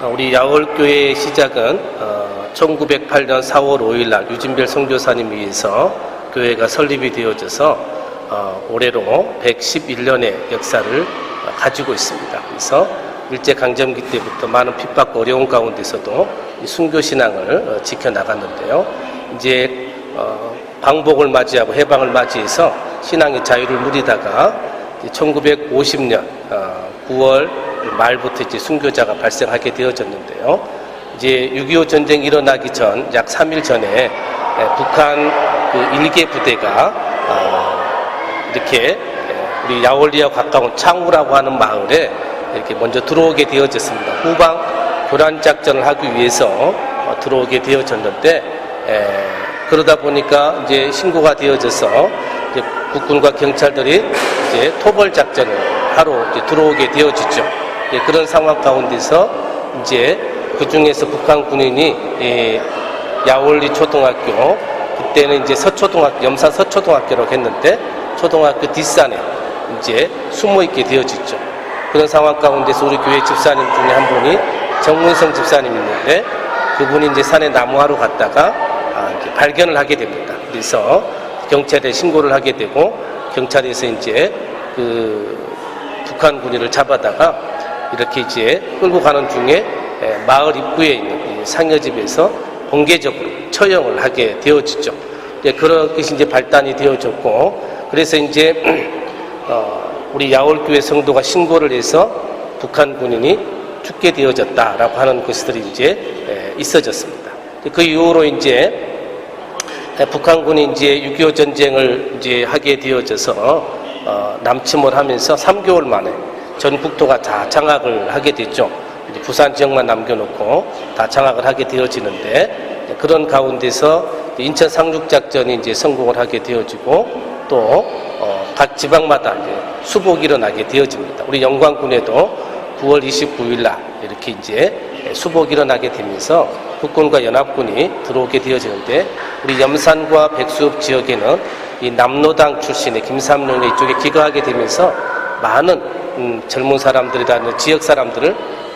우리 야월교회의 시작은 1908년 4월 5일 날 유진별 선교사님 위해서 교회가 설립이 되어져서 올해로 111년의 역사를 가지고 있습니다. 그래서 일제강점기 때부터 많은 핍박과 어려운 가운데서도 순교신앙을 지켜나갔는데요. 이제 방복을 맞이하고 해방을 맞이해서 신앙의 자유를 누리다가 1950년 9월 말부터 이제 순교자가 발생하게 되어졌는데요. 이제 6.25 전쟁이 일어나기 전 약 3일 전에 북한 그 1개 부대가 이렇게 우리 야월리와 가까운 창우라고 하는 마을에 이렇게 먼저 들어오게 되어졌습니다. 후방 교란 작전을 하기 위해서 들어오게 되어졌는데 그러다 보니까 이제 신고가 되어져서 이제 국군과 경찰들이 이제 토벌 작전을 하러 이제 들어오게 되어지죠. 그런 상황 가운데서 이제 그 중에서 북한 군인이 야월리 초등학교, 그때는 이제 서초등학교, 염산 서초등학교라고 했는데 초등학교 뒷산에 이제 숨어 있게 되어지죠. 그런 상황 가운데서 우리 교회 집사님 중에 한 분이 정문성 집사님 있는데 그분이 이제 산에 나무하러 갔다가 이제 발견을 하게 됩니다. 그래서 경찰에 신고를 하게 되고 경찰에서 이제 그 북한 군인을 잡아다가 이렇게 이제 끌고 가는 중에 마을 입구에 있는 상여집에서 공개적으로 처형을 하게 되어지죠. 그렇게 이제 발단이 되어졌고, 그래서 이제 우리 야월교회 성도가 신고를 해서 북한 군인이 죽게 되어졌다라고 하는 것들이 이제 있어졌습니다. 그 이후로 이제 북한군이 이제 6.25 전쟁을 이제 하게 되어져서 남침을 하면서 3개월 만에 전 국토가 다 장악을 하게 됐죠. 이제 부산 지역만 남겨놓고 다 장악을 하게 되어지는데 그런 가운데서 인천 상륙작전이 이제 성공을 하게 되어지고 또 각 지방마다 이제 수복이 일어나게 되어집니다. 우리 영광군에도 9월 29일 날 이렇게 이제 수복이 일어나게 되면서 국군과 연합군이 들어오게 되어지는데 우리 염산과 백수읍 지역에는 이 남로당 출신의 김삼룡이 이쪽에 기거하게 되면서 많은 젊은 사람들이라는 지역 사람들을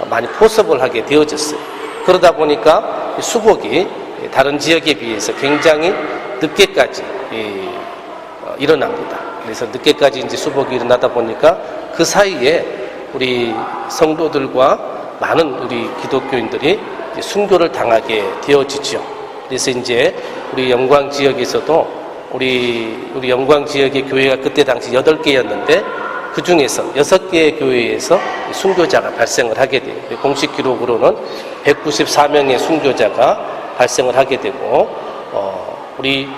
많이 포섭을 하게 되어졌어요. 그러다 보니까 수복이 다른 지역에 비해서 굉장히 늦게까지 일어납니다. 그래서 늦게까지 이제 수복이 일어나다 보니까 그 사이에 우리 성도들과 많은 우리 기독교인들이 순교를 당하게 되어지죠. 그래서 이제 우리 영광 지역에서도 우리 영광 지역의 교회가 그때 당시 8개였는데 그 중에서 6개의 교회에서 순교자가 발생을 하게 돼요. 공식 기록으로는 194명의 순교자가 발생을 하게 되고 우리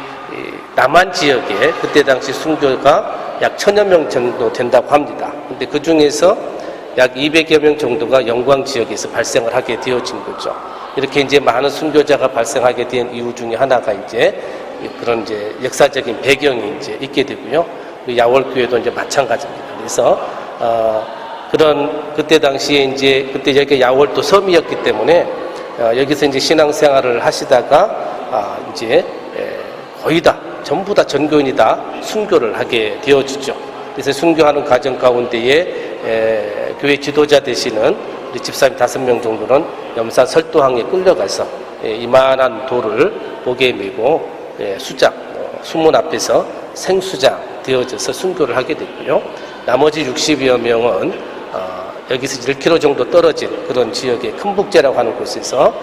남한 지역에 그때 당시 순교가 약 1000여 명 정도 된다고 합니다. 근데 그 중에서 약 200여 명 정도가 영광 지역에서 발생을 하게 되어진 거죠. 이렇게 이제 많은 순교자가 발생하게 된 이유 중에 하나가 이제 그런 이제 역사적인 배경이 이제 있게 되고요. 우리 야월교회도 이제 마찬가지입니다. 그래서 그런 그때 당시에 이제 그때 여기 야월도 섬이었기 때문에 여기서 이제 신앙생활을 하시다가 이제 거의 다 전부 다 전교인이 다 순교를 하게 되어지죠. 그래서 순교하는 과정 가운데에 교회 지도자 되시는 우리 집사님 5명 정도는 염산 설도항에 끌려가서 이만한 돌을 목에 메고 수장, 수문 앞에서 생수장 되어져서 순교를 하게 됐고요. 나머지 60여 명은 여기서 1km 정도 떨어진 그런 지역의 큰북제라고 하는 곳에서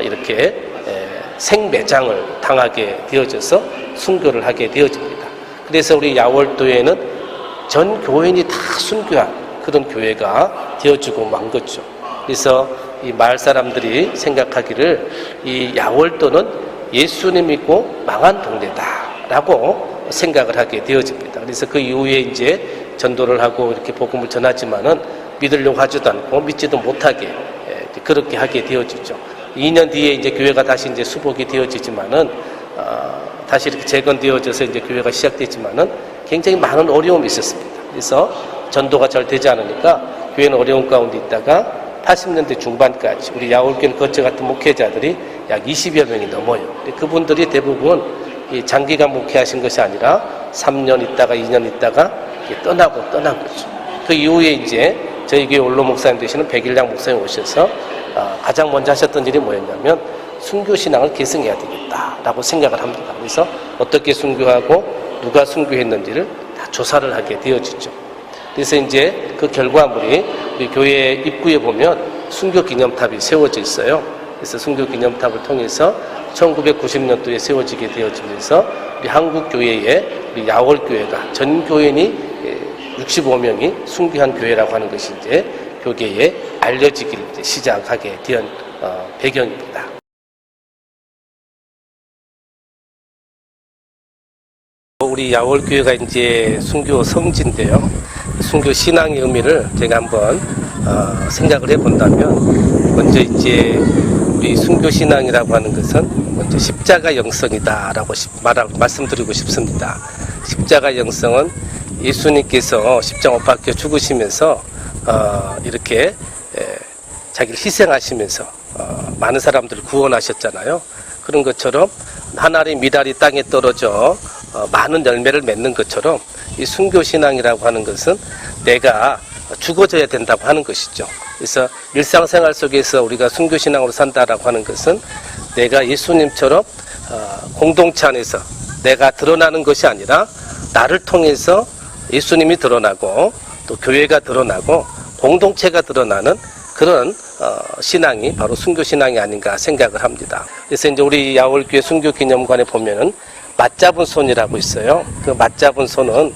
이렇게 생매장을 당하게 되어져서 순교를 하게 되어집니다. 그래서 우리 야월도에는 전 교인이 다 순교한 그런 교회가 되어지고 만 거죠. 그래서 이 마을 사람들이 생각하기를 이 야월도는 예수님 믿고 망한 동네다라고 생각을 하게 되어집니다. 그래서 그 이후에 이제 전도를 하고 이렇게 복음을 전하지만은 믿으려고 하지도 않고 믿지도 못하게 그렇게 하게 되어지죠. 2년 뒤에 이제 교회가 다시 이제 수복이 되어지지만은 다시 이렇게 재건되어져서 이제 교회가 시작되지만은 굉장히 많은 어려움이 있었습니다. 그래서 전도가 잘 되지 않으니까 교회는 어려운 가운데 있다가 80년대 중반까지 우리 야월교회 거처 같은 목회자들이 약 20여 명이 넘어요. 그분들이 대부분 장기간 목회하신 것이 아니라 3년 있다가 2년 있다가 떠난 거죠. 그 이후에 이제 저희 교회 원로 목사님 되시는 백일량 목사님 오셔서 가장 먼저 하셨던 일이 뭐였냐면 순교신앙을 계승해야 되겠다라고 생각을 합니다. 그래서 어떻게 순교하고 누가 순교했는지를 다 조사를 하게 되어지죠. 그래서 이제 그 결과물이 우리 교회 입구에 보면 순교 기념탑이 세워져 있어요. 그래서 순교 기념탑을 통해서 1990년도에 세워지게 되어지면서 우리 한국 교회에 우리 야월교회가 전 교인이 65명이 순교한 교회라고 하는 것이 이제 교계에 알려지기를 이제 시작하게 된 배경입니다. 우리 야월교회가 이제 순교 성지인데요. 순교 신앙의 의미를 제가 한번 생각을 해본다면, 먼저 이제 우리 순교 신앙이라고 하는 것은 먼저 십자가 영성이다라고 말씀드리고 싶습니다. 십자가 영성은 예수님께서 십자가 못 박혀 죽으시면서 이렇게 자기를 희생하시면서 많은 사람들을 구원하셨잖아요. 그런 것처럼 하나님의 미랄이 땅에 떨어져 많은 열매를 맺는 것처럼 이 순교신앙이라고 하는 것은 내가 죽어져야 된다고 하는 것이죠. 그래서 일상생활 속에서 우리가 순교신앙으로 산다라고 하는 것은 내가 예수님처럼 공동체 안에서 내가 드러나는 것이 아니라 나를 통해서 예수님이 드러나고 또 교회가 드러나고 공동체가 드러나는 그런 신앙이 바로 순교신앙이 아닌가 생각을 합니다. 그래서 이제 우리 야월교회 순교기념관에 보면은 맞잡은 손이라고 있어요. 그 맞잡은 손은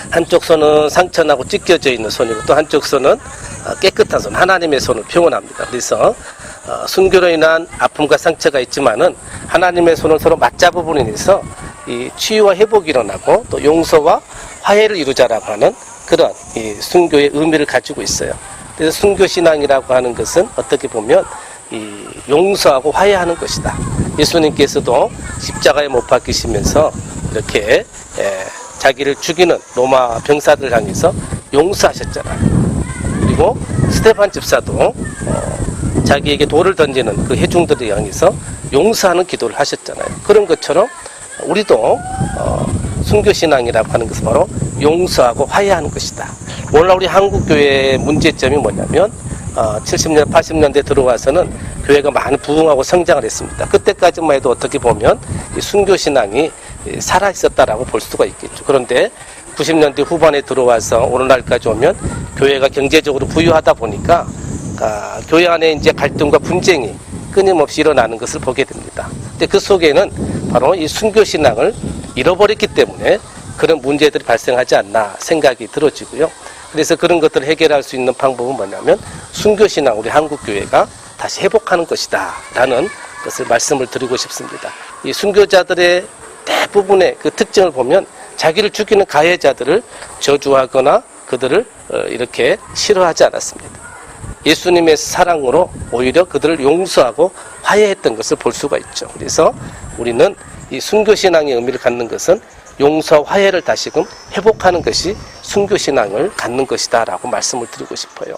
한쪽 손은 상처나고 찢겨져 있는 손이고 또 한쪽 손은 깨끗한 손, 하나님의 손을 표현합니다. 그래서 순교로 인한 아픔과 상처가 있지만은 하나님의 손을 서로 맞잡음으로 인해서 이 치유와 회복이 일어나고 또 용서와 화해를 이루자라고 하는 그런 이 순교의 의미를 가지고 있어요. 그래서 순교신앙이라고 하는 것은 어떻게 보면 이 용서하고 화해하는 것이다. 예수님께서도 십자가에 못 박히시면서 이렇게 자기를 죽이는 로마 병사들을 향해서 용서하셨잖아요. 그리고 스테반 집사도 자기에게 돌을 던지는 그 회중들을 향해서 용서하는 기도를 하셨잖아요. 그런 것처럼 우리도 순교신앙이라고 하는 것은 바로 용서하고 화해하는 것이다. 오늘 우리 한국교회의 문제점이 뭐냐면 70년, 80년대 들어와서는 교회가 많이 부흥하고 성장을 했습니다. 그때까지만 해도 어떻게 보면 이 순교신앙이 살아있었다라고 볼 수가 있겠죠. 그런데 90년대 후반에 들어와서 오늘날까지 오면 교회가 경제적으로 부유하다 보니까 교회 안에 이제 갈등과 분쟁이 끊임없이 일어나는 것을 보게 됩니다. 근데 그 속에는 바로 이 순교신앙을 잃어버렸기 때문에 그런 문제들이 발생하지 않나 생각이 들어지고요. 그래서 그런 것들을 해결할 수 있는 방법은 뭐냐면 순교신앙 우리 한국교회가 다시 회복하는 것이다 라는 것을 말씀을 드리고 싶습니다. 이 순교자들의 대부분의 그 특징을 보면 자기를 죽이는 가해자들을 저주하거나 그들을 이렇게 싫어하지 않았습니다. 예수님의 사랑으로 오히려 그들을 용서하고 화해했던 것을 볼 수가 있죠. 그래서 우리는 이 순교신앙의 의미를 갖는 것은 용서, 화해를 다시금 회복하는 것이 순교신앙을 갖는 것이다 라고 말씀을 드리고 싶어요.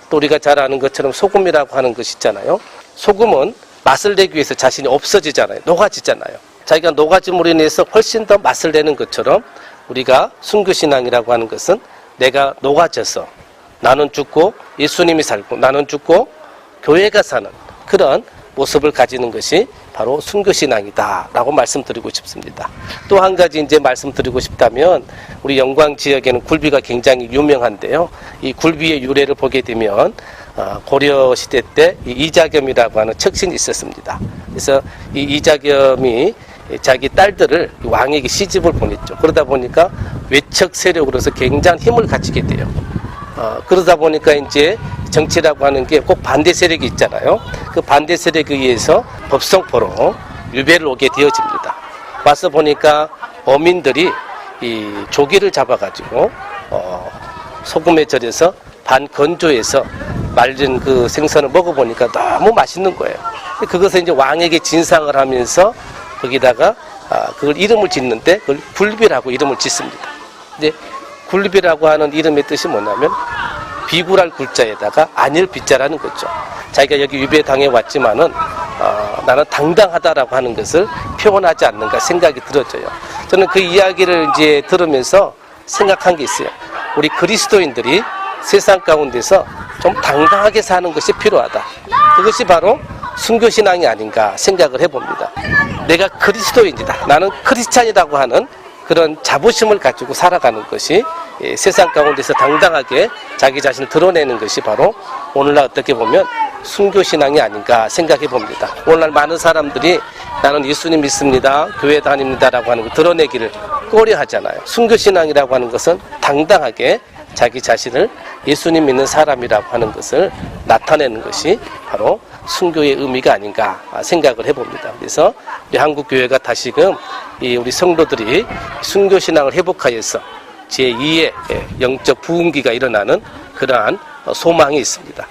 또 우리가 잘 아는 것처럼 소금이라고 하는 것이 있잖아요. 소금은 맛을 내기 위해서 자신이 없어지잖아요. 녹아지잖아요. 자기가 녹아짐으로 인해서 훨씬 더 맛을 내는 것처럼 우리가 순교신앙이라고 하는 것은 내가 녹아져서 나는 죽고 예수님이 살고 나는 죽고 교회가 사는 그런 모습을 가지는 것이 바로 순교신앙이다 라고 말씀드리고 싶습니다. 또 한 가지 이제 말씀드리고 싶다면 우리 영광 지역에는 굴비가 굉장히 유명한데요. 이 굴비의 유래를 보게 되면 고려 시대 때 이자겸이라고 하는 척신이 있었습니다. 그래서 이 이자겸이 자기 딸들을 왕에게 시집을 보냈죠. 그러다 보니까 외척 세력으로서 굉장한 힘을 갖추게 돼요. 그러다 보니까 이제 정치라고 하는 게 꼭 반대 세력이 있잖아요. 그 반대 세력에 의해서 법성포로 유배를 오게 되어집니다. 와서 보니까 어민들이 이 조기를 잡아가지고 소금에 절여서 반건조해서 말린 그 생선을 먹어보니까 너무 맛있는 거예요. 그것을 이제 왕에게 진상을 하면서 거기다가 그걸 이름을 짓는데 그걸 굴비라고 이름을 짓습니다. 근데 굴비라고 하는 이름의 뜻이 뭐냐면 비굴할 굴자에다가 안일 비자라는 거죠. 자기가 여기 유배 당해 왔지만은 나는 당당하다라고 하는 것을 표현하지 않는가 생각이 들어져요. 저는 그 이야기를 이제 들으면서 생각한 게 있어요. 우리 그리스도인들이 세상 가운데서 좀 당당하게 사는 것이 필요하다. 그것이 바로 순교신앙이 아닌가 생각을 해봅니다. 내가 그리스도인이다. 나는 크리스찬이라고 하는 그런 자부심을 가지고 살아가는 것이 세상 가운데서 당당하게 자기 자신을 드러내는 것이 바로 오늘날 어떻게 보면 순교신앙이 아닌가 생각해 봅니다. 오늘날 많은 사람들이 나는 예수님 믿습니다, 교회 다닙니다라고 하는 걸 드러내기를 꺼려 하잖아요. 순교신앙이라고 하는 것은 당당하게 자기 자신을 예수님 믿는 사람이라고 하는 것을 나타내는 것이 바로 순교의 의미가 아닌가 생각을 해봅니다. 그래서 우리 한국교회가 다시금 우리 성도들이 순교신앙을 회복하여서 제2의 영적 부흥기가 일어나는 그러한 소망이 있습니다.